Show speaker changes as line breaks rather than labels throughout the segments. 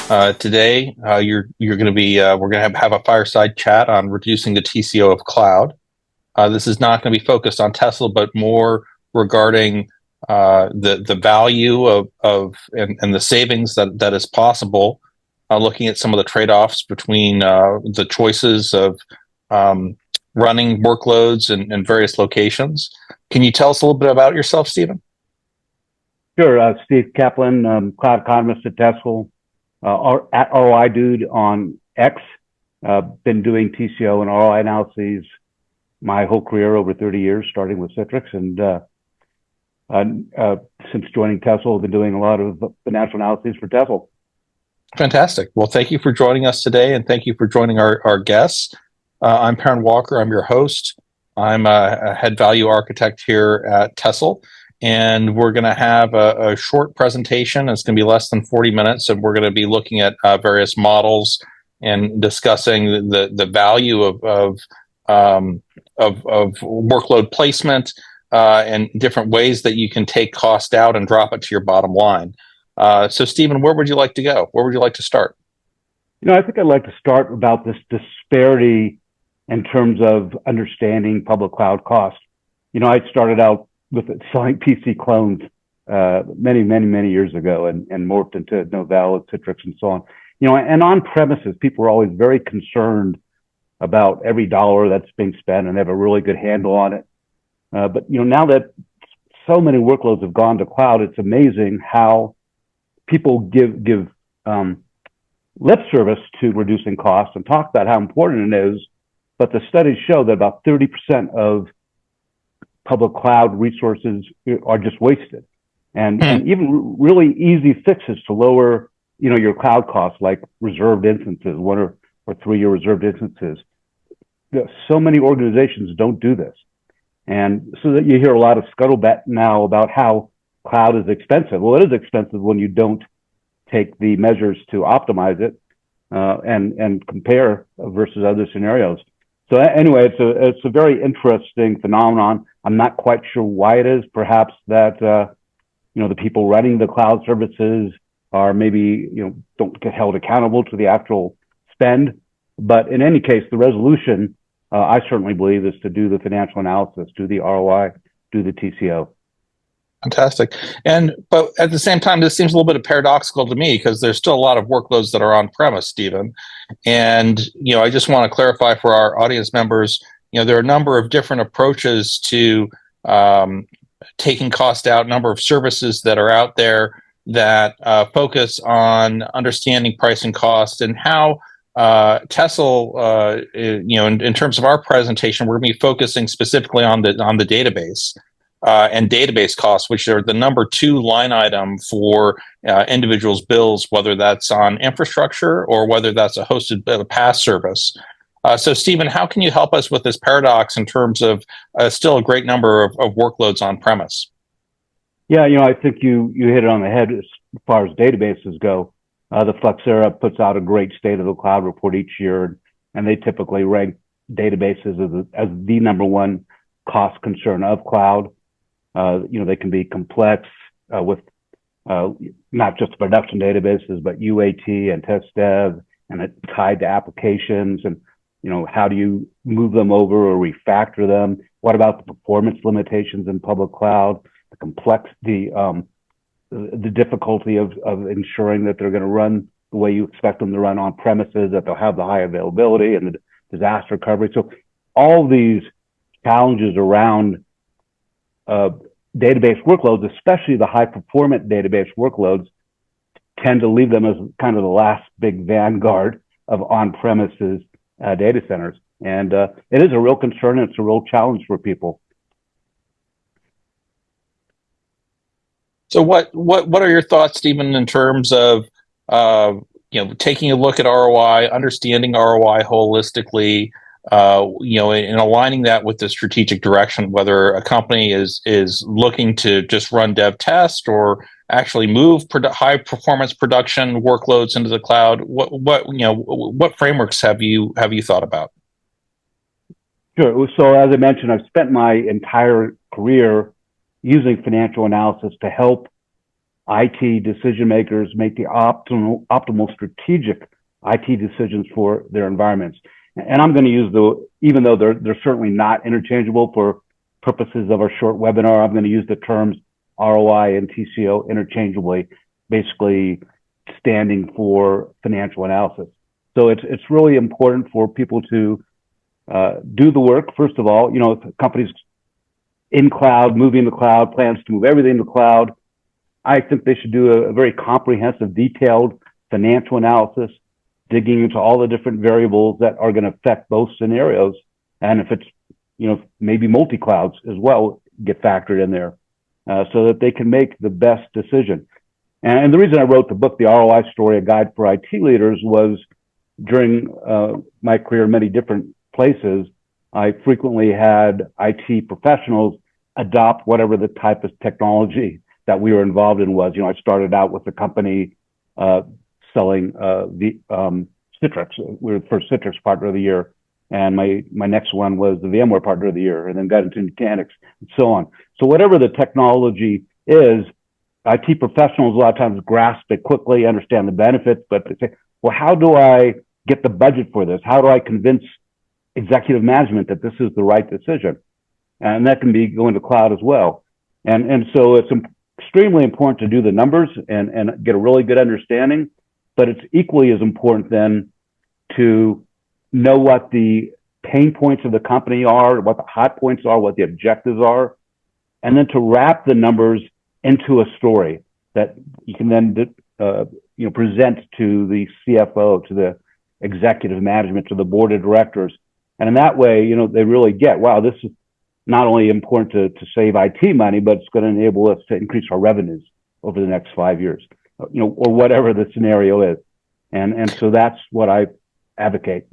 Today, you're going to be we're going to have a fireside chat on reducing the TCO of cloud. This is not going to be focused on Tessell, but more regarding the value and the savings that is possible. Looking at some of the trade-offs between the choices of um, running workloads in various locations. Can you tell us a little bit about yourself, Stephen?
Sure. Steve Kaplan, cloud economist at Tessell, at ROI dude on X. Been doing TCO and ROI analyses my whole career, over 30 years, starting with Citrix. And since joining Tessell, I've been doing a lot of financial analyses for Tessell.
Fantastic. Well, thank you for joining us today, and thank you for joining our guests. I'm Perrin Walker. I'm your host. I'm a head value architect here at Tessell, and we're going to have a short presentation. It's going to be less than 40 minutes, and we're going to be looking at various models and discussing the value of workload placement and different ways that you can take cost out and drop it to your bottom line. So, Stephen, where would you like to go? Where would you like to start?
I think I'd like to start about this disparity in terms of understanding public cloud costs. I started out with selling PC clones many years ago, and morphed into Novell, Citrix, and so on. And on premises, people were always very concerned about every dollar that's being spent, and they have a really good handle on it. But now that so many workloads have gone to cloud, it's amazing how people give lip service to reducing costs and talk about how important it is. But the studies show that about 30% of public cloud resources are just wasted. And even really easy fixes to lower, your cloud costs, like reserved instances, 1 or 3 year reserved instances. So many organizations don't do this. And so that you hear a lot of scuttlebutt now about how cloud is expensive. Well, it is expensive when you don't take the measures to optimize it and compare versus other scenarios. So anyway, it's a very interesting phenomenon. I'm not quite sure why it is. Perhaps that the people running the cloud services are maybe don't get held accountable to the actual spend. But in any case, the resolution, I certainly believe, is to do the financial analysis, do the ROI, do the TCO.
Fantastic. But at the same time, this seems a little bit paradoxical to me because there's still a lot of workloads that are on premise, Stephen. And, I just want to clarify for our audience members, there are a number of different approaches to taking cost out, number of services that are out there that focus on understanding price and cost, and how Tessell, in terms of our presentation, we're going to be focusing specifically on the database. And database costs, which are the number 2 line item for individuals' bills, whether that's on infrastructure or whether that's a hosted PaaS service. So, Stephen, how can you help us with this paradox in terms of still a great number of workloads on premise?
Yeah, I think you hit it on the head as far as databases go. The Flexera puts out a great state of the cloud report each year, and they typically rank databases as the number 1 cost concern of cloud. They can be complex with not just production databases, but UAT and test dev, and it's tied to applications. And, how do you move them over or refactor them? What about the performance limitations in public cloud, the complexity, the difficulty of ensuring that they're going to run the way you expect them to run on premises, that they'll have the high availability and the disaster recovery. So all these challenges around database workloads, especially the high performance database workloads, tend to leave them as kind of the last big vanguard of on-premises data centers. And it is a real concern, and it's a real challenge for people.
So what are your thoughts, Stephen, in terms of taking a look at ROI, understanding ROI holistically, and aligning that with the strategic direction, whether a company is looking to just run dev test or actually move high performance production workloads into the cloud? What frameworks have you thought about?
Sure. So as I mentioned, I've spent my entire career using financial analysis to help IT decision makers make the optimal strategic IT decisions for their environments. And I'm going to use even though they're certainly not interchangeable for purposes of our short webinar, I'm going to use the terms ROI and TCO interchangeably, basically standing for financial analysis. So it's really important for people to do the work. First of all, if companies in cloud, moving to cloud, plans to move everything to cloud, I think they should do a very comprehensive, detailed financial analysis, digging into all the different variables that are going to affect both scenarios. And if it's, maybe multi-clouds as well get factored in there, so that they can make the best decision. And the reason I wrote the book, The ROI Story, A Guide for IT Leaders, was during my career in many different places, I frequently had IT professionals adopt whatever the type of technology that we were involved in was. I started out with a company selling the Citrix. We were the first Citrix partner of the year. And my next one was the VMware partner of the year, and then got into Nutanix and so on. So whatever the technology is, IT professionals a lot of times grasp it quickly, understand the benefits, but they say, well, how do I get the budget for this? How do I convince executive management that this is the right decision? And that can be going to cloud as well. And so it's extremely important to do the numbers and get a really good understanding, but it's equally as important then to know what the pain points of the company are, what the hot points are, what the objectives are, and then to wrap the numbers into a story that you can then present to the CFO, to the executive management, to the board of directors. And in that way, they really get, wow, this is not only important to save IT money, but it's going to enable us to increase our revenues over the next 5 years, or whatever the scenario is. And so that's what I advocate.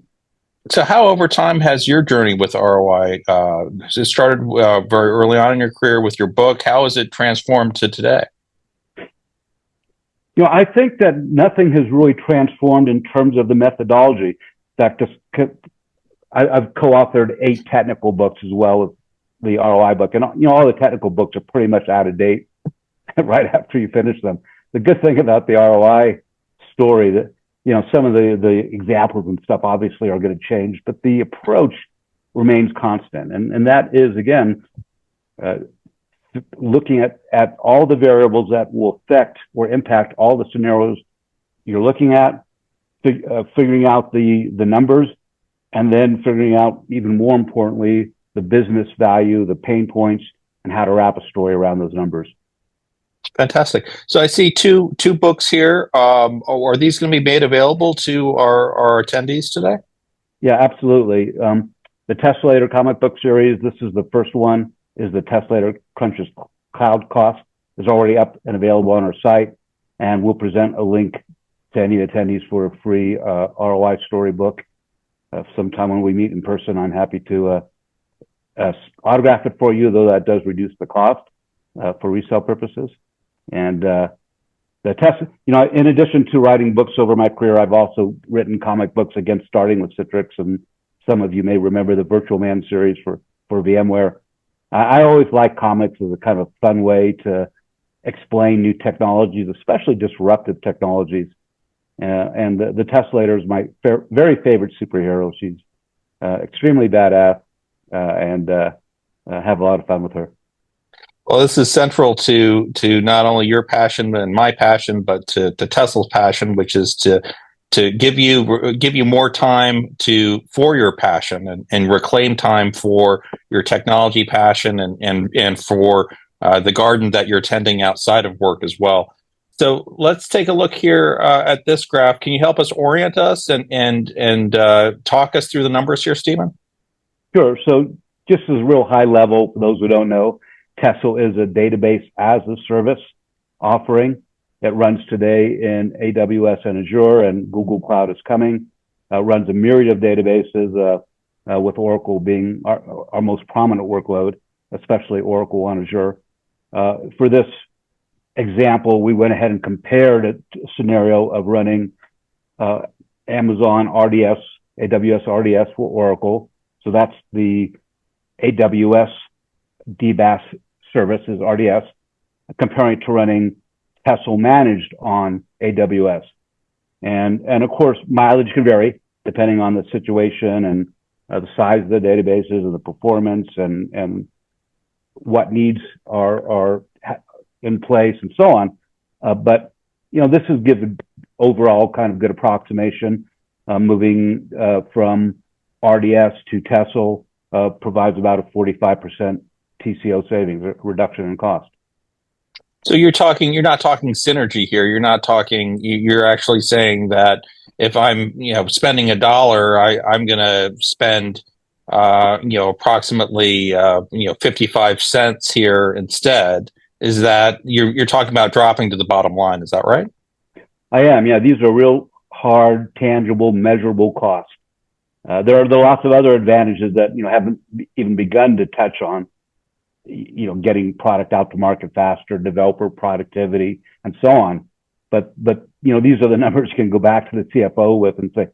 So how over time has your journey with ROI, it started very early on in your career with your book? How has it transformed to today?
I think that nothing has really transformed in terms of the methodology. In fact, I've co-authored 8 technical books as well as the ROI book. And, all the technical books are pretty much out of date right after you finish them. The good thing about the ROI story that, some of the examples and stuff obviously are going to change, but the approach remains constant. And that is, again, looking at all the variables that will affect or impact all the scenarios you're looking at, figuring out the numbers, and then figuring out, even more importantly, the business value, the pain points, and how to wrap a story around those numbers.
Fantastic. So I see two books here. Are these going to be made available to our attendees today?
Yeah, absolutely. The Tessell comic book series, this is the first one, is the Tessell Crunches Cloud Cost, is already up and available on our site. And we'll present a link to any attendees for a free ROI storybook. Sometime when we meet in person, I'm happy to autograph it for you, though that does reduce the cost for resale purposes. And the Tessell, in addition to writing books over my career, I've also written comic books, again, starting with Citrix, and some of you may remember the Virtual Man series for VMware. I always like comics as a kind of fun way to explain new technologies, especially disruptive technologies. And the Tessell is my very favorite superhero. She's extremely badass, and have a lot of fun with her.
Well, this is central to not only your passion and my passion, but to Tessell's passion, which is to give you more time for your passion and reclaim time for your technology passion and for the garden that you're tending outside of work as well. So let's take a look here at this graph. Can you help us orient us and talk us through the numbers here, Stephen?
Sure. So just as real high level, for those who don't know, Tessell is a database as a service offering that runs today in AWS and Azure, and Google Cloud is coming. Runs a myriad of databases, with Oracle being our most prominent workload, especially Oracle on Azure. For this example, we went ahead and compared a scenario of running Amazon RDS, AWS RDS for Oracle. So that's the AWS DBaaS service is RDS, comparing to running Tessell managed on AWS. And of course, mileage can vary depending on the situation and the size of the databases and the performance and what needs are in place and so on. But this is gives an overall kind of good approximation. Moving from RDS to Tessell provides about a 45% TCO savings, reduction in cost.
So you're not talking synergy here. You're actually saying that if I'm, spending $1, I'm going to spend, approximately, 55 cents here instead. Is that you're talking about dropping to the bottom line? Is that right?
I am. Yeah, these are real hard, tangible, measurable costs. There are lots of other advantages that haven't even begun to touch on. Getting product out to market faster, developer productivity, and so on. But these are the numbers you can go back to the CFO with and say,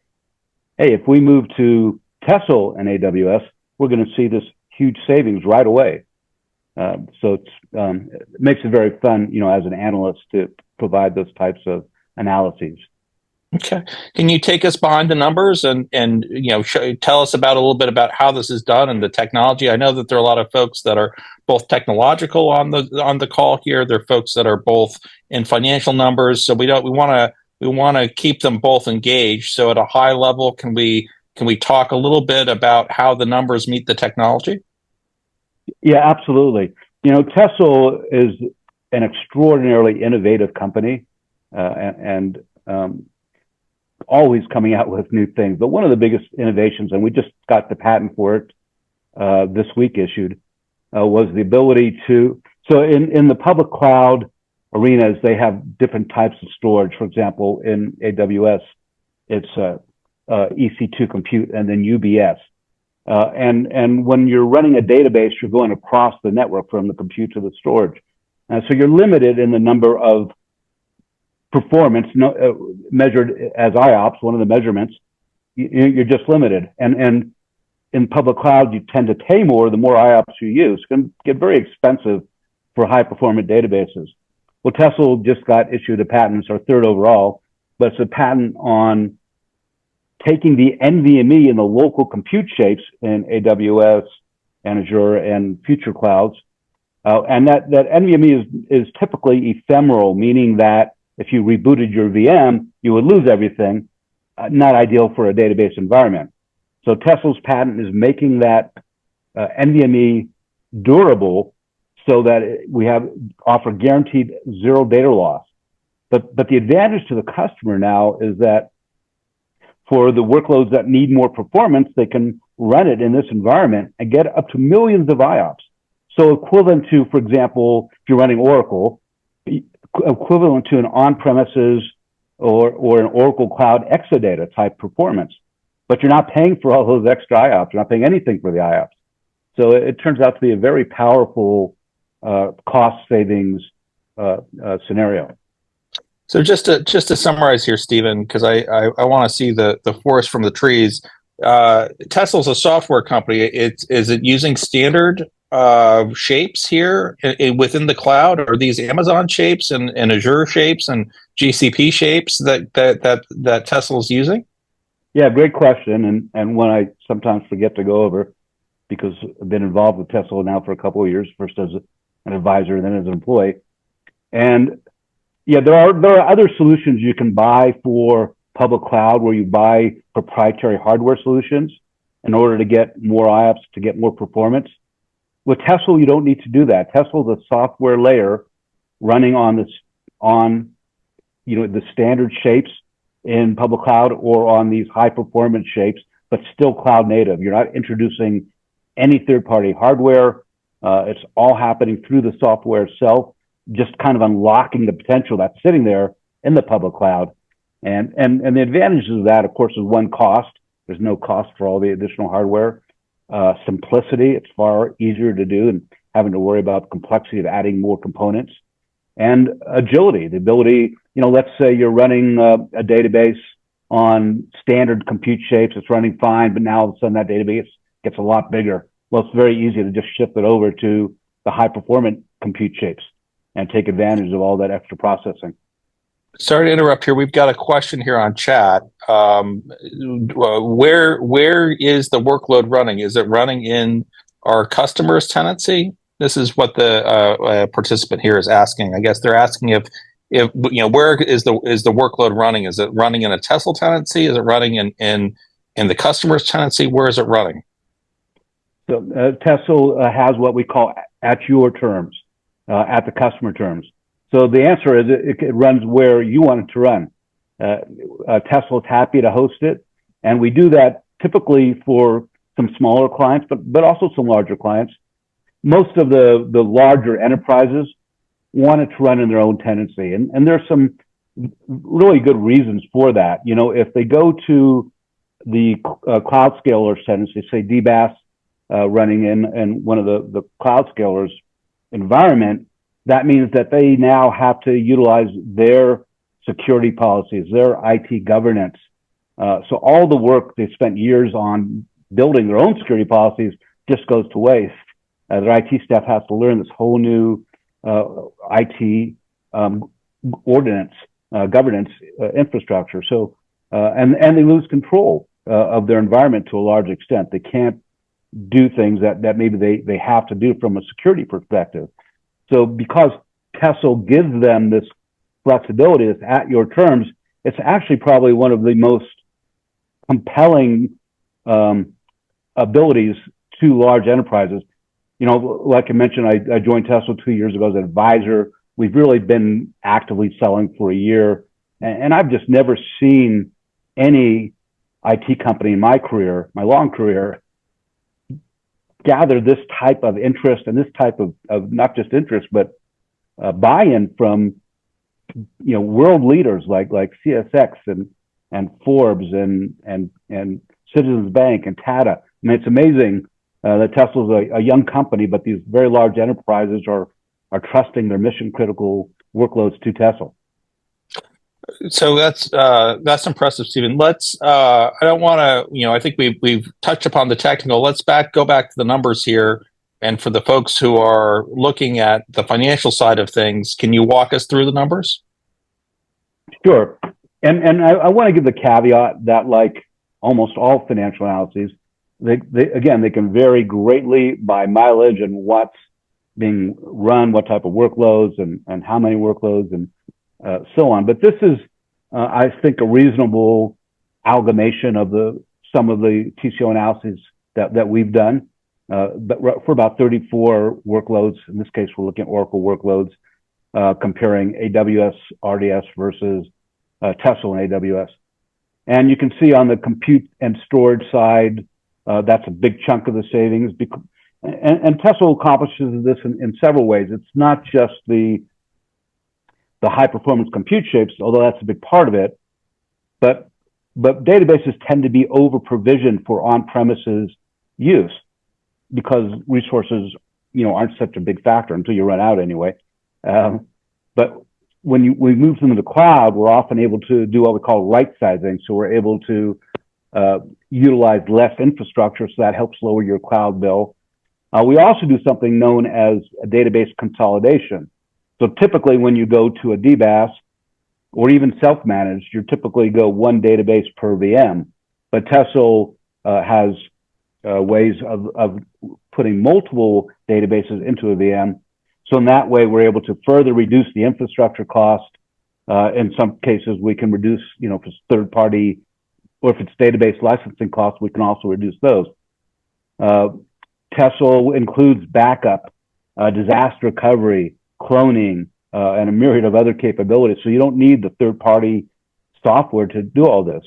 hey, if we move to Tessell and AWS, we're going to see this huge savings right away. So it makes it very fun, as an analyst to provide those types of analyses.
Okay. Can you take us behind the numbers and tell us about a little bit about how this is done and the technology? I know that there are a lot of folks that are both technological on the call here. There are folks that are both in financial numbers. So we want to keep them both engaged. So at a high level, can we talk a little bit about how the numbers meet the technology?
Yeah, absolutely. Tessell is an extraordinarily innovative company, and always coming out with new things. But one of the biggest innovations, and we just got the patent for it this week issued, was the ability to, so in the public cloud arenas, they have different types of storage. For example, in AWS, it's EC2 compute and then UBS. And when you're running a database, you're going across the network from the compute to the storage. So you're limited in the number of performance measured as IOPS, one of the measurements. You're just limited. And in public cloud, you tend to pay more the more IOPS you use. It can get very expensive for high performant databases. Well, Tessell just got issued a patent, it's our third overall, but it's a patent on taking the NVMe and the local compute shapes in AWS and Azure and future clouds. And that NVMe is typically ephemeral, meaning that if you rebooted your VM, you would lose everything. Not ideal for a database environment. So Tessell's patent is making that NVMe durable so that we offer guaranteed zero data loss. But the advantage to the customer now is that for the workloads that need more performance, they can run it in this environment and get up to millions of IOPS. So equivalent to, for example, if you're running Oracle, equivalent to an on-premises or an Oracle Cloud Exadata type performance. But you're not paying for all those extra IOPS. You're not paying anything for the IOPS. So it turns out to be a very powerful cost savings scenario.
So just to summarize here, Stephen, because I want to see the forest from the trees. Tessell's a software company. Is it using standard shapes here within the cloud? Are these Amazon shapes and Azure shapes and GCP shapes that Tessell's using?
Yeah, great question, and one I sometimes forget to go over because I've been involved with Tessell now for a couple of years, first as an advisor and then as an employee. And yeah, there are other solutions you can buy for public cloud where you buy proprietary hardware solutions in order to get more IOPS, to get more performance. With Tessell, you don't need to do that. Tessell is a software layer running on the standard shapes in public cloud or on these high performance shapes, but still cloud native. You're not introducing any third party hardware. It's all happening through the software itself, just kind of unlocking the potential that's sitting there in the public cloud. And the advantages of that, of course, is one, cost. There's no cost for all the additional hardware. Simplicity, it's far easier to do than having to worry about the complexity of adding more components. And agility, the ability, let's say you're running a database on standard compute shapes, it's running fine, but now all of a sudden that database gets a lot bigger. Well, it's very easy to just shift it over to the high performant compute shapes. and take advantage of all that extra processing.
Sorry to interrupt here. We've got a question here on chat. Where is the workload running? Is it running in our customer's tenancy? This is what the participant here is asking. I guess they're asking if where is the workload running? Is it running in a Tessell tenancy? Is it running in the customer's tenancy? Where is it running?
So Tessell has what we call at your terms, at the customer terms. So the answer is it runs where you want it to run. Tessell is happy to host it, and we do that typically for some smaller clients, but also some larger clients. Most of the larger enterprises want it to run in their own tenancy, and there's some really good reasons for that. You know, if they go to the cloud scaler's tenancy, say DBaaS running in one of the cloud scalers environment, that means that they now have to utilize their security policies, their IT governance. So all the work they spent years on building their own security policies just goes to waste. Their IT staff has to learn this whole new IT governance infrastructure. So and they lose control of their environment to a large extent. They can't do things that maybe they have to do from a security perspective. So because Tessell gives them this flexibility, it's at your terms, it's actually probably one of the most compelling abilities to large enterprises. You know, like I mentioned, I joined Tessell 2 years ago as an advisor. We've really been actively selling for a year, and I've just never seen any IT company in my career, my long career, gather this type of interest and this type of not just interest, but buy-in from, you know, world leaders like CSX and Forbes and Citizens Bank and Tata. I mean, it's amazing that Tessell's a young company, but these very large enterprises are trusting their mission critical workloads to Tessell.
So that's impressive, Stephen. Let's I don't want to, you know, I think we've touched upon the technical. Let's go back to the numbers here. And for the folks who are looking at the financial side of things, can you walk us through the numbers?
Sure. And I want to give the caveat that, like almost all financial analyses, they can vary greatly by mileage and what's being run, what type of workloads and how many workloads and so on. But this is, I think, a reasonable amalgamation of some of the TCO analyses that we've done. But for about 34 workloads, in this case, we're looking at Oracle workloads, comparing AWS RDS versus Tessell and AWS. And you can see on the compute and storage side, that's a big chunk of the savings. And Tessell accomplishes this in several ways. It's not just the high performance compute shapes, although that's a big part of it, but databases tend to be over provisioned for on-premises use because resources, you know, aren't such a big factor until you run out anyway. But when we move them to the cloud, we're often able to do what we call right sizing. So we're able to utilize less infrastructure, so that helps lower your cloud bill. We also do something known as a database consolidation. So typically when you go to a DBaaS or even self-managed, you typically go one database per VM. But Tessell has ways of putting multiple databases into a VM. So in that way, we're able to further reduce the infrastructure cost. In some cases, we can reduce, you know, if it's third party or if it's database licensing costs, we can also reduce those. Tessell includes backup, disaster recovery, cloning, and a myriad of other capabilities. So you don't need the third-party software to do all this.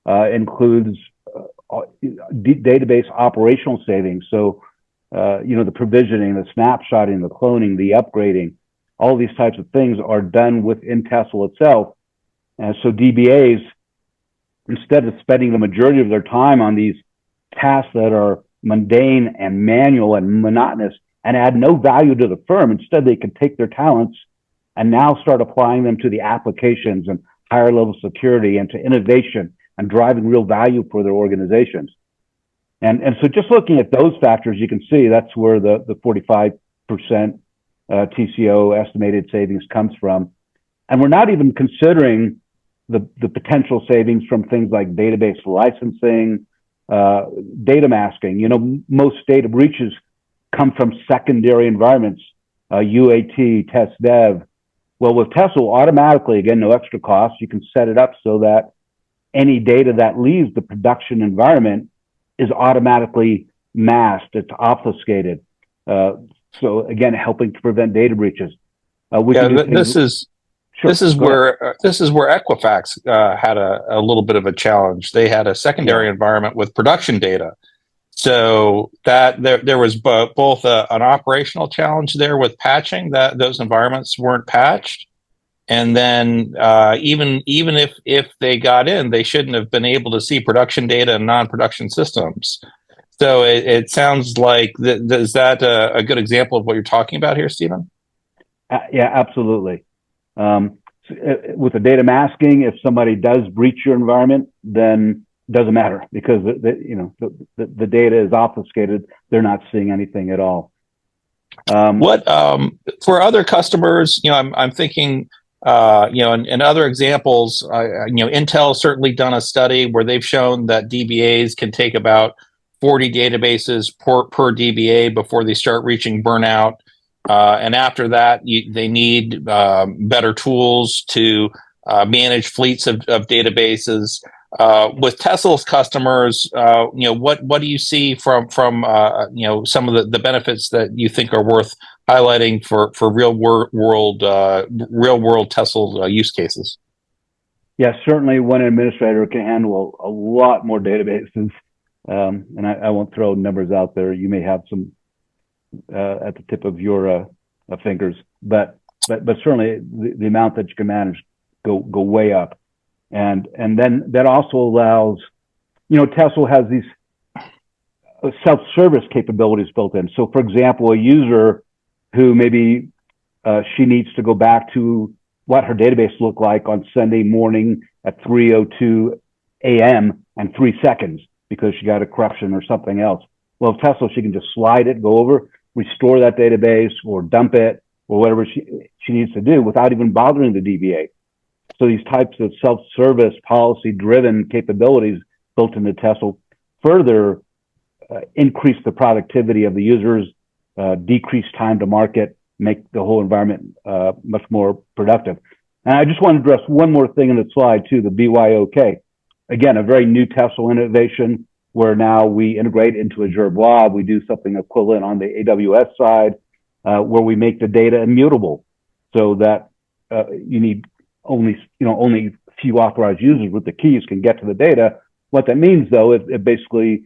Includes database operational savings. So, you know, the provisioning, the snapshotting, the cloning, the upgrading, all these types of things are done within Tessell itself. And so DBAs, instead of spending the majority of their time on these tasks that are mundane and manual and monotonous and add no value to the firm, instead they can take their talents and now start applying them to the applications and higher level security and to innovation and driving real value for their organizations. And so just looking at those factors, you can see that's where the 45% TCO estimated savings comes from. And we're not even considering the potential savings from things like database licensing, data masking. Most data breaches come from secondary environments, UAT, test dev. Well, with Tessell, automatically, again, no extra cost, you can set it up so that any data that leaves the production environment is automatically masked, it's obfuscated. So again, helping to prevent data breaches.
This is where Equifax had a little bit of a challenge. They had a secondary environment with production data, so that there was both an operational challenge there with patching, that those environments weren't patched, and then even if they got in, they shouldn't have been able to see production data and non-production systems. So it sounds like is that a good example of what you're talking about here, Stephen?
Yeah, absolutely. With the data masking, if somebody does breach your environment, then it doesn't matter because the data is obfuscated. They're not seeing anything at all.
What for other customers? I'm thinking. In other examples, Intel certainly done a study where they've shown that DBAs can take about 40 databases per DBA before they start reaching burnout. And after that, they need better tools to manage fleets of databases. With Tessell's customers, what do you see from some of the benefits that you think are worth highlighting for real world Tessell use cases?
Yeah, certainly one administrator can handle a lot more databases. And I won't throw numbers out there. You may have some at the tip of your fingers, but certainly the amount that you can manage go way up. And then that also allows, Tessell has these self-service capabilities built in. So for example, a user who maybe she needs to go back to what her database looked like on Sunday morning at 3:02 a.m. and 3 seconds because she got a corruption or something else. Well, with Tessell, she can just slide it, go over, restore that database or dump it or whatever she needs to do without even bothering the DBA. So these types of self-service, policy-driven capabilities built into Tessell further increase the productivity of the users, decrease time to market, make the whole environment much more productive. And I just want to address one more thing in the slide too, the BYOK. Again, a very new Tessell innovation where now we integrate into Azure Blob. We do something equivalent on the AWS side where we make the data immutable so that you need only a few authorized users with the keys can get to the data. What that means, though, it basically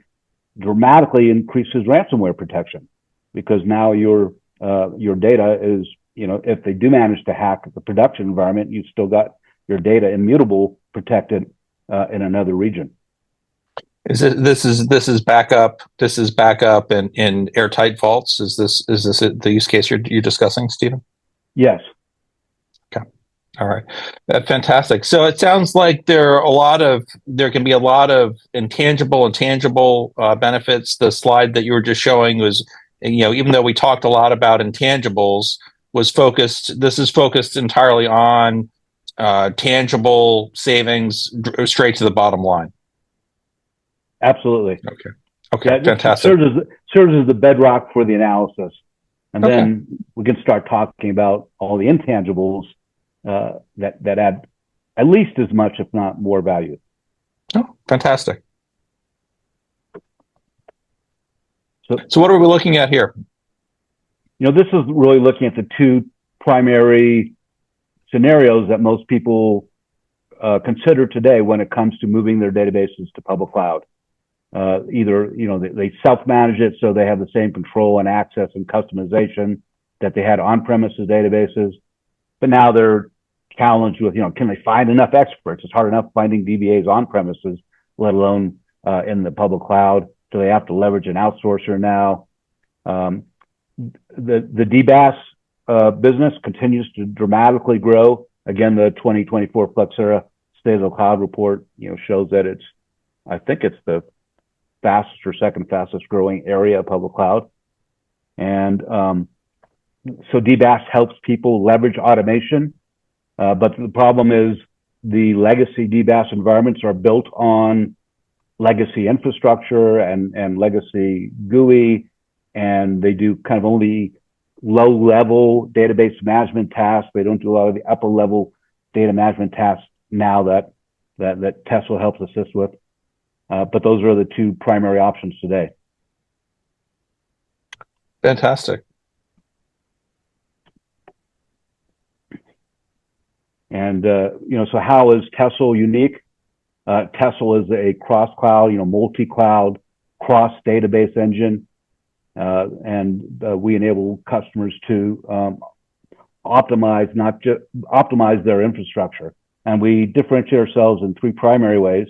dramatically increases ransomware protection because now your data is, if they do manage to hack the production environment, you've still got your data immutable, protected in another region.
This is backup. This is backup in airtight vaults. Is this the use case you're discussing, Stephen?
Yes.
Okay. All right. Fantastic. So it sounds like there can be a lot of intangible and tangible benefits. The slide that you were just showing was, even though we talked a lot about intangibles, this is focused entirely on tangible savings straight to the bottom line.
Absolutely.
Okay.
Yeah,
fantastic.
Serves as the bedrock for the analysis. And then we can start talking about all the intangibles that add at least as much, if not more value.
Oh, fantastic. So what are we looking at here?
This is really looking at the two primary scenarios that most people consider today when it comes to moving their databases to public cloud. Either, they self-manage it so they have the same control and access and customization that they had on-premises databases. But now they're challenged with, can they find enough experts? It's hard enough finding DBAs on-premises, let alone in the public cloud. Do they have to leverage an outsourcer now? The DBaaS business continues to dramatically grow. Again, the 2024 Flexera State of the Cloud report, shows that I think it's the fastest or second fastest growing area of public cloud. And So DBaaS helps people leverage automation, but the problem is the legacy DBaaS environments are built on legacy infrastructure and legacy GUI, and they do kind of only low-level database management tasks. They don't do a lot of the upper-level data management tasks now that Tessell helps assist with. But those are the two primary options today.
Fantastic.
And so how is Tessell unique? Tessell is a cross-cloud, multi-cloud, cross-database engine, and we enable customers to optimize their infrastructure. And we differentiate ourselves in three primary ways.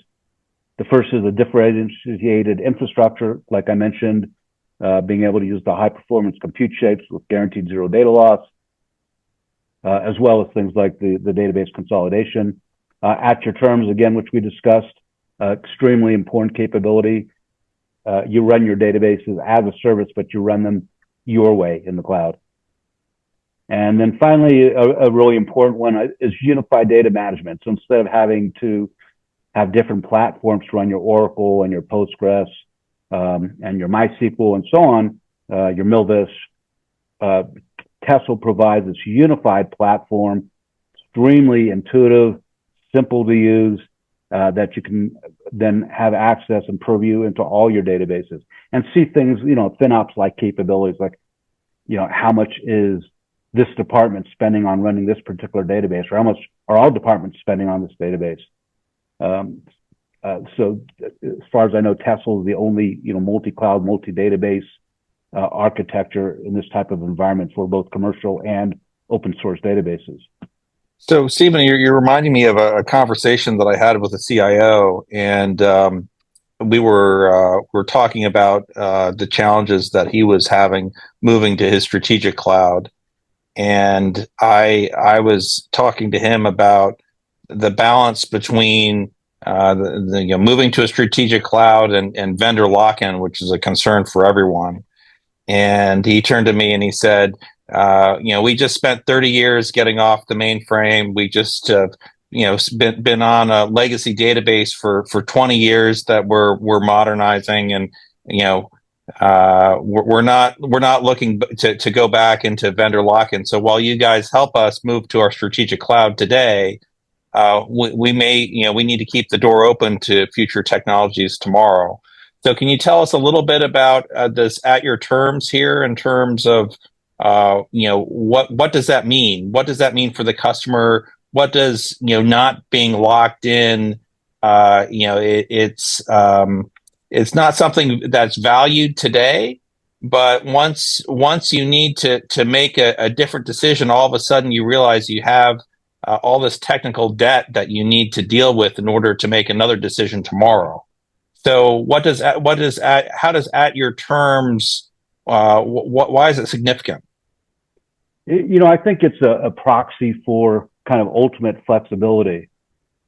The first is a differentiated infrastructure, like I mentioned, being able to use the high-performance compute shapes with guaranteed zero data loss, as well as things like the database consolidation. At your terms, again, which we discussed, extremely important capability. You run your databases as a service, but you run them your way in the cloud. And then finally, a really important one is unified data management. So instead of having to have different platforms to run your Oracle and your Postgres and your MySQL and so on, your Milvus, Tessell provides this unified platform, extremely intuitive, simple to use, that you can then have access and purview into all your databases and see things, FinOps-like capabilities, like, how much is this department spending on running this particular database, or how much are all departments spending on this database? So as far as I know, Tessell is the only, multi-cloud, multi-database architecture in this type of environment for both commercial and open source databases.
So, Stephen, you're reminding me of a conversation that I had with a CIO, and we were talking about the challenges that he was having moving to his strategic cloud, and I was talking to him about the balance between moving to a strategic cloud and vendor lock-in, which is a concern for everyone. And he turned to me and he said, we just spent 30 years getting off the mainframe. We just, been on a legacy database for 20 years that we're modernizing, and we're not looking to go back into vendor lock-in. So while you guys help us move to our strategic cloud today, we need to keep the door open to future technologies tomorrow. So can you tell us a little bit about this at your terms here in terms of what does that mean? What does that mean for the customer? What does not being locked in? It's not something that's valued today, but once you need to make a different decision, all of a sudden you realize you have all this technical debt that you need to deal with in order to make another decision tomorrow. So how does at your terms, why is it significant?
I think it's a proxy for kind of ultimate flexibility,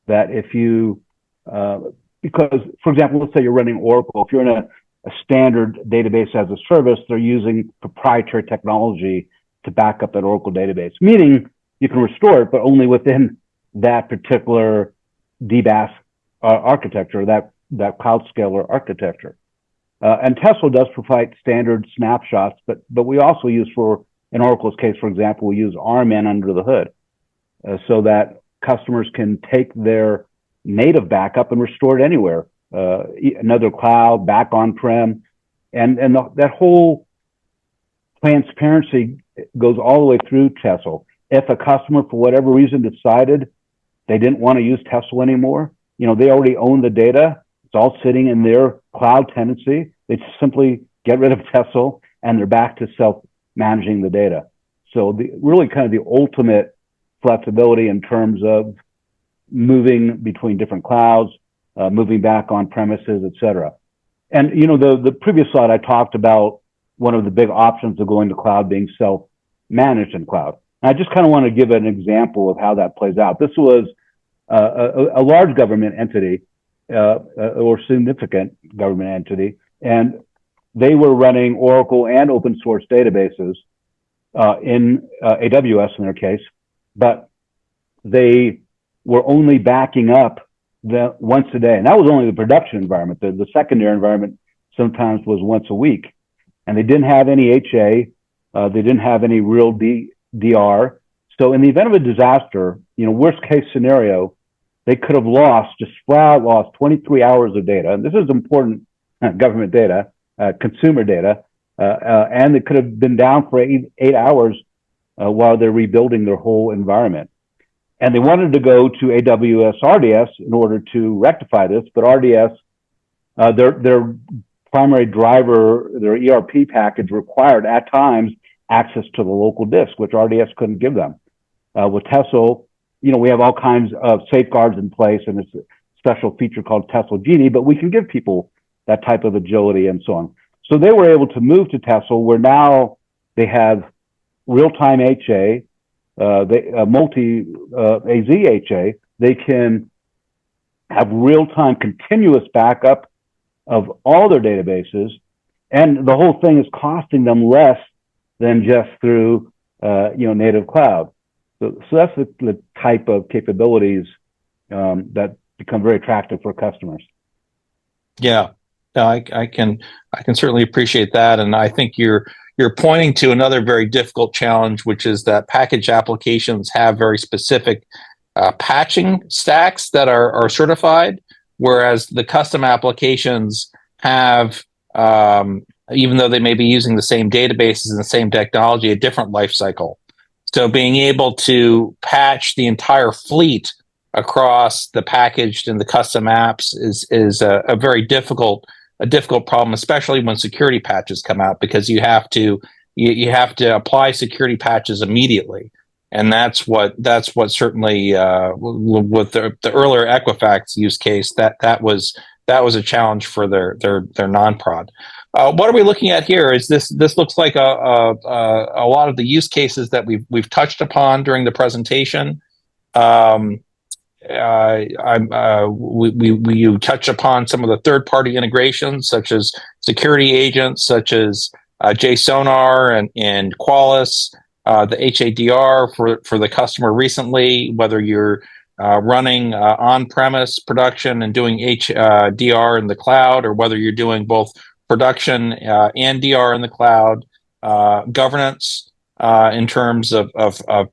that if you, because for example, let's say you're running Oracle, if you're in a standard database as a service, they're using proprietary technology to back up that Oracle database, meaning you can restore it, but only within that particular DBaaS architecture, that cloud scaler architecture. And Tessell does provide standard snapshots, but we also use, in Oracle's case, for example, we use RMN under the hood, so that customers can take their native backup and restore it anywhere, another cloud, back on-prem, and that whole transparency goes all the way through Tessell. If a customer, for whatever reason, decided they didn't want to use Tessell anymore, they already own the data. It's all sitting in their cloud tenancy. They just simply get rid of Tessell and they're back to self-managing the data. So really kind of the ultimate flexibility in terms of moving between different clouds, moving back on premises, et cetera. And, the previous slide, I talked about one of the big options of going to cloud being self-managed in cloud. And I just kind of want to give an example of how that plays out. This was a large government entity, or significant government entity, and they were running Oracle and open source databases. in AWS in their case, but they were only backing up once a day. And that was only the production environment. The secondary environment sometimes was once a week. And they didn't have any HA. They didn't have any real DR. So in the event of a disaster, worst case scenario, they could have lost 23 hours of data. And this is important government data, consumer data. And it could have been down for eight hours while they're rebuilding their whole environment. And they wanted to go to AWS RDS in order to rectify this, but RDS, their primary driver, their ERP package required at times access to the local disk, which RDS couldn't give them. With Tessell, we have all kinds of safeguards in place, and it's a special feature called Tessell Genie, but we can give people that type of agility and so on. So they were able to move to Tessell, where now they have real-time HA, multi-AZ HA. They can have real-time continuous backup of all their databases, and the whole thing is costing them less than just through native cloud. So that's the type of capabilities that become very attractive for customers.
Yeah, I can certainly appreciate that, and I think you're pointing to another very difficult challenge, which is that package applications have very specific patching stacks that are certified, whereas the custom applications have, even though they may be using the same databases and the same technology, a different life cycle. So being able to patch the entire fleet across the packaged and the custom apps is a very difficult problem, especially when security patches come out, because you have to apply security patches immediately, and that's what certainly with the earlier Equifax use case that was a challenge for their non-prod. What are we looking at here? Is this looks like a lot of the use cases that we've touched upon during the presentation. You touch upon some of the third-party integrations, such as security agents, such as JSonar and Qualys, the HADR for the customer recently, whether you're running on-premise production and doing DR in the cloud, or whether you're doing both production and DR in the cloud, governance in terms of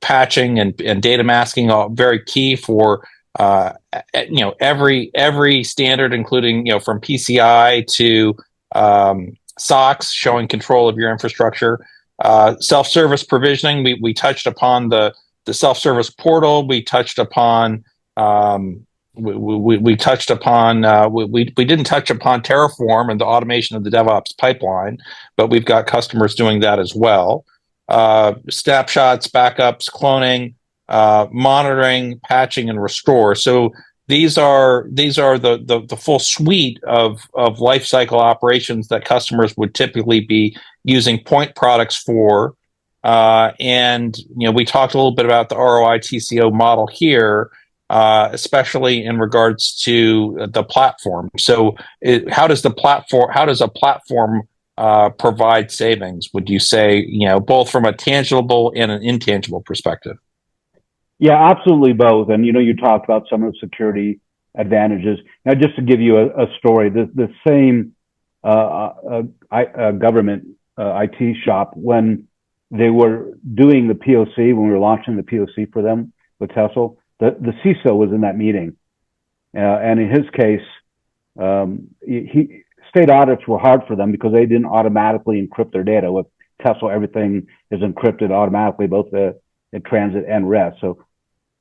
patching and data masking, all very key for every standard, including from PCI to SOX, showing control of your infrastructure. Self-service provisioning. We touched upon the self-service portal. We touched upon we didn't touch upon Terraform and the automation of the DevOps pipeline, but we've got customers doing that as well. Snapshots, backups, cloning, monitoring, patching, and restore. So these are the full suite of lifecycle operations that customers would typically be using point products for. And we talked a little bit about the ROI TCO model here, especially in regards to the platform. So how does a platform provide savings, would you say, both from a tangible and an intangible perspective?
Yeah, absolutely both. And, you talked about some of the security advantages. Now, just to give you a story, the same government IT shop, when they were doing the POC, when we were launching the POC for them with Tessell, the CISO was in that meeting. And in his case, state audits were hard for them because they didn't automatically encrypt their data. With Tessell, everything is encrypted automatically, both in transit and rest. So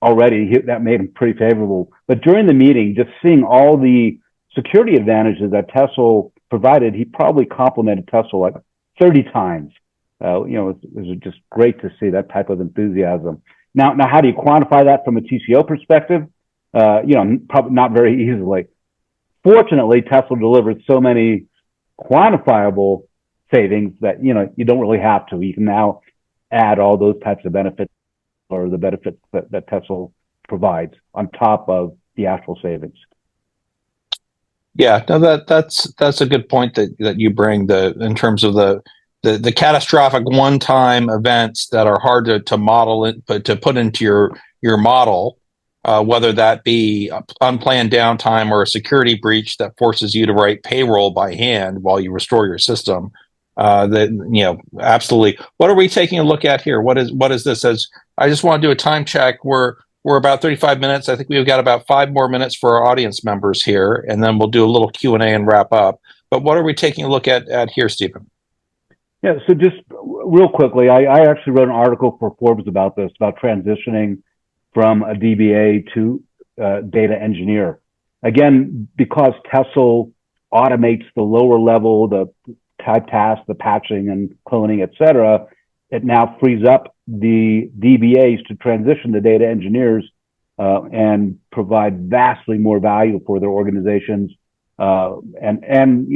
already that made him pretty favorable. But during the meeting, just seeing all the security advantages that Tessell provided, he probably complimented Tessell like 30 times. It was just great to see that type of enthusiasm. Now, how do you quantify that from a TCO perspective? Probably not very easily. Fortunately, Tessell delivered so many quantifiable savings that, you don't really have to. You can now add all those types of benefits, or the benefits that Tessell provides on top of the actual savings. Yeah,
no, that's a good point that you bring in terms of the the catastrophic one-time events that are hard to model it, but to put into your model, whether that be unplanned downtime or a security breach that forces you to write payroll by hand while you restore your system. Absolutely. What are we taking a look at here? What is this? As I just want to do a time check. We're about 35 minutes. I think we've got about 5 more minutes for our audience members here, and then we'll do a little Q&A and wrap up. But what are we taking a look at here, Stephen?
Yeah, so just real quickly, I actually wrote an article for Forbes about this, about transitioning from a DBA to data engineer. Again, because Tessell automates the lower level, the type tasks, the patching and cloning, et cetera, it now frees up the DBAs to transition to data engineers and provide vastly more value for their organizations and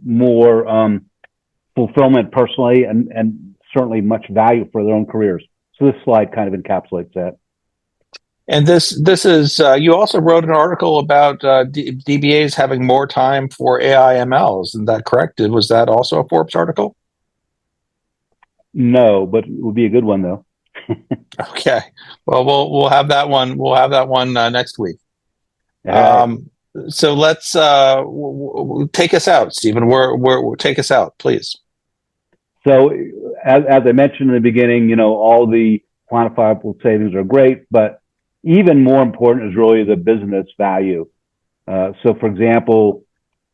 more fulfillment personally and certainly much value for their own careers. So this slide kind of encapsulates that.
And this is you also wrote an article about DBAs having more time for AI ML. Isn't that correct? Was that also a Forbes article?
No, but it would be a good one though.
Okay. Well, we'll have that one. We'll have that one next week.
Right.
So let's take us out, Stephen. Take us out, please.
So as I mentioned in the beginning, all the quantifiable savings are great, but even more important is really the business value. So for example,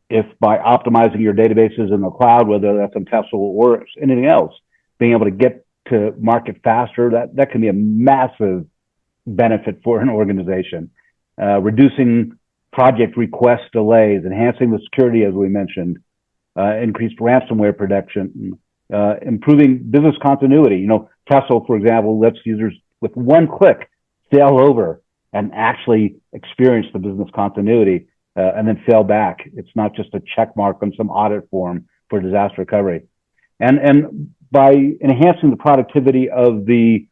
if by optimizing your databases in the cloud, whether that's on Tessell or anything else, being able to get to market faster, that can be a massive benefit for an organization. Reducing project request delays, enhancing the security, as we mentioned, increased ransomware protection, improving business continuity. Tessell, for example, lets users with one click sail over and actually experience the business continuity and then sail back. It's not just a check mark on some audit form for disaster recovery. And by enhancing the productivity of the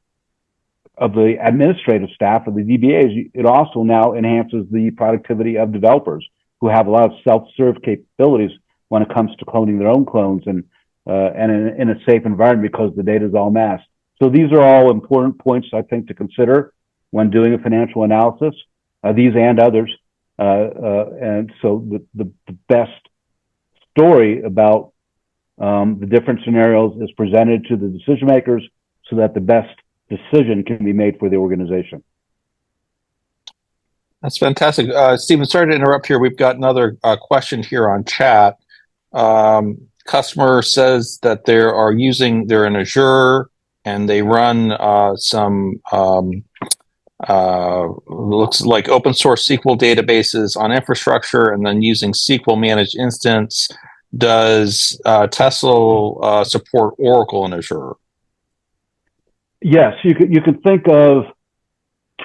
administrative staff of the DBAs, it also now enhances the productivity of developers who have a lot of self-serve capabilities when it comes to cloning their own clones and in a safe environment because the data is all masked. So these are all important points, I think, to consider when doing a financial analysis, these and others. And so the best story about the different scenarios is presented to the decision makers so that the best decision can be made for the organization.
That's fantastic. Stephen, sorry to interrupt here. We've got another question here on chat. Customer says that they're in Azure and they run some looks like open source SQL databases on infrastructure and then using SQL managed instance. Does Tessell support Oracle in Azure?
Yes, you can think of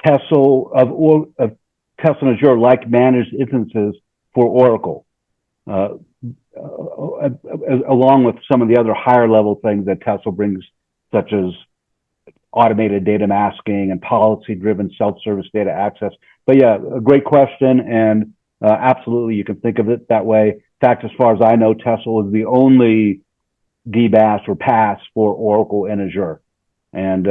Tessell of Tessell and Azure like managed instances for Oracle, along with some of the other higher level things that Tessell brings, such as automated data masking and policy-driven self-service data access. But yeah, a great question, and absolutely you can think of it that way. In fact, as far as I know, Tessell is the only DBaaS or PaaS for Oracle and Azure, and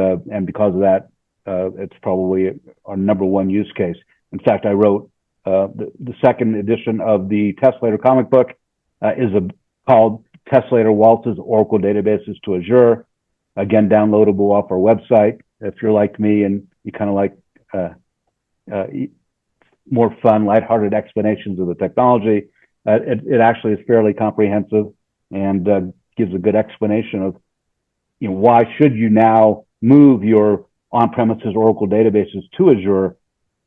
because of that, it's probably our number one use case. In fact, I wrote the second edition of the Tesslator comic book called Tesslator Waltz's Oracle Databases to Azure. Again, downloadable off our website. If you're like me and you kind of like more fun, lighthearted explanations of the technology, it actually is fairly comprehensive and gives a good explanation of why should you now move your on-premises Oracle databases to Azure.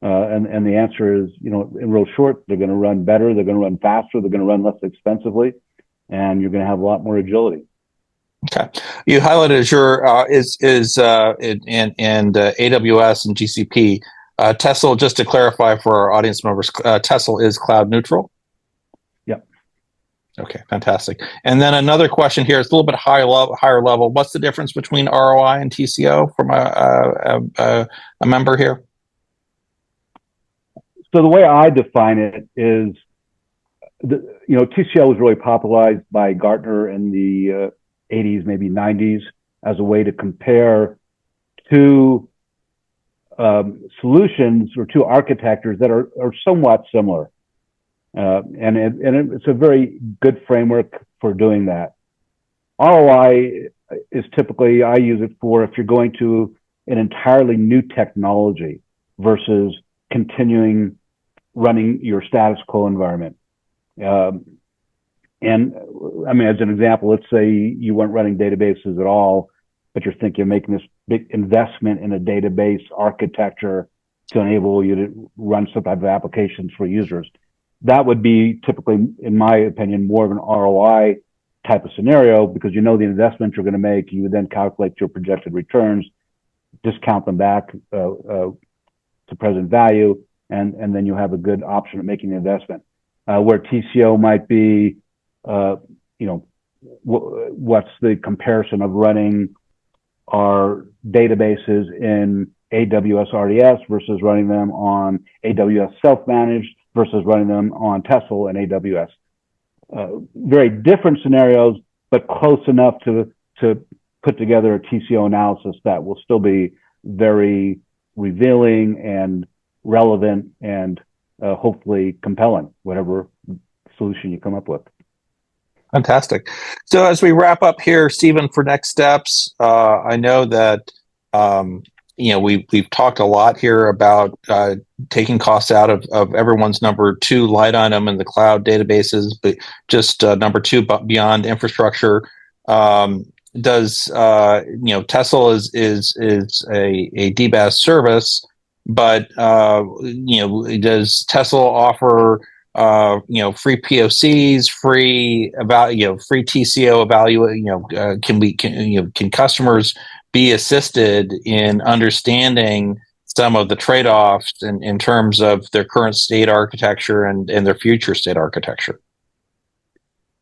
And the answer is, in real short, they're going to run better, they're going to run faster, they're going to run less expensively, and you're going to have a lot more agility.
Okay, you highlighted Azure and AWS and GCP. Tessell, just to clarify for our audience members, Tessell is cloud neutral.
Yep.
Okay, fantastic. And then another question here. It's a little bit higher level. What's the difference between ROI and TCO from a member here?
So the way I define it is, TCO was really popularized by Gartner in the 80s, maybe 90s, as a way to compare two solutions or two architectures that are somewhat similar. It's a very good framework for doing that. ROI is typically, I use it for if you're going to an entirely new technology versus continuing running your status quo environment. And I mean, as an example, let's say you weren't running databases at all, but you're thinking of making this big investment in a database architecture to enable you to run some type of applications for users. That would be typically, in my opinion, more of an ROI type of scenario, because you know the investment you're going to make. You would then calculate your projected returns, discount them back to present value, and then you have a good option of making the investment. Where TCO might be, what's the comparison of running our databases in AWS RDS versus running them on AWS self-managed versus running them on Tessell and AWS. Very different scenarios, but close enough to put together a TCO analysis that will still be very revealing and relevant and hopefully compelling, whatever solution you come up with.
Fantastic. So as we wrap up here, Stephen, for next steps, I know that we've talked a lot here about taking costs out of everyone's number two light item in the cloud databases, but just number two beyond infrastructure. Does Tessell is a DBaaS service, but does Tessell offer free POCs, free TCO evaluate? Can customers be assisted in understanding some of the trade-offs in terms of their current state architecture and their future state architecture?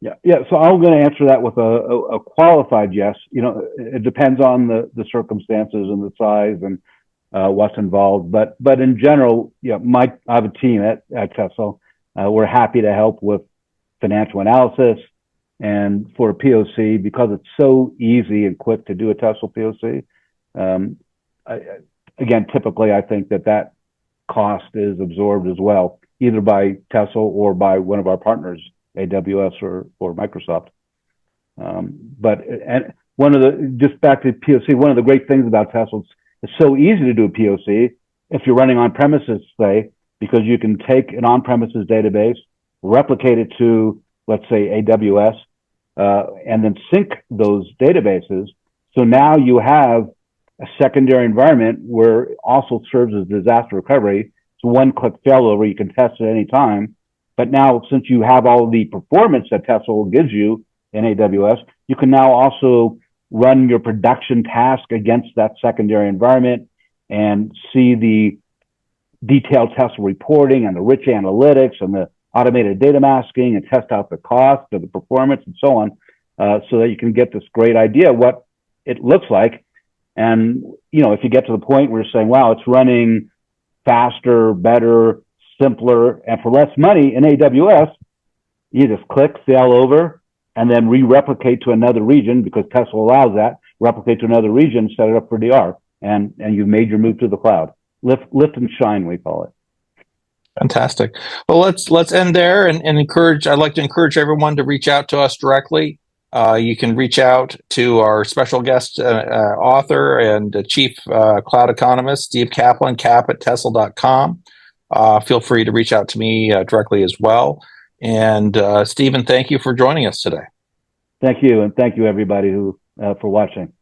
Yeah. So I'm going to answer that with a qualified yes. It depends on the circumstances and the size and what's involved. But in general, I have a team at Tessell. We're happy to help with financial analysis. And for a POC, because it's so easy and quick to do a Tessell POC, again, typically I think that cost is absorbed as well, either by Tessell or by one of our partners, AWS or Microsoft. Just back to POC, one of the great things about Tessell is it's so easy to do a POC if you're running on premises, say, because you can take an on-premises database, replicate it to, let's say, AWS, and then sync those databases. So now you have a secondary environment where it also serves as disaster recovery. It's one-click failover. You can test at any time. But now, since you have all the performance that Tessell gives you in AWS, you can now also run your production task against that secondary environment and see the detailed Tessell reporting and the rich analytics and the automated data masking and test out the cost of the performance and so on, so that you can get this great idea of what it looks like. And, if you get to the point where you're saying, wow, it's running faster, better, simpler, and for less money in AWS, you just click, fail over, and then re-replicate to another region, because Tessell allows that, replicate to another region, set it up for DR, and you've made your move to the cloud. Lift and shine, we call it.
Fantastic. Well, let's end there and encourage. I'd like to encourage everyone to reach out to us directly. You can reach out to our special guest author and chief cloud economist, Steve Kaplan, cap@tessell.com. Feel free to reach out to me directly as well. And Stephen, thank you for joining us today.
Thank you, and thank you everybody for watching.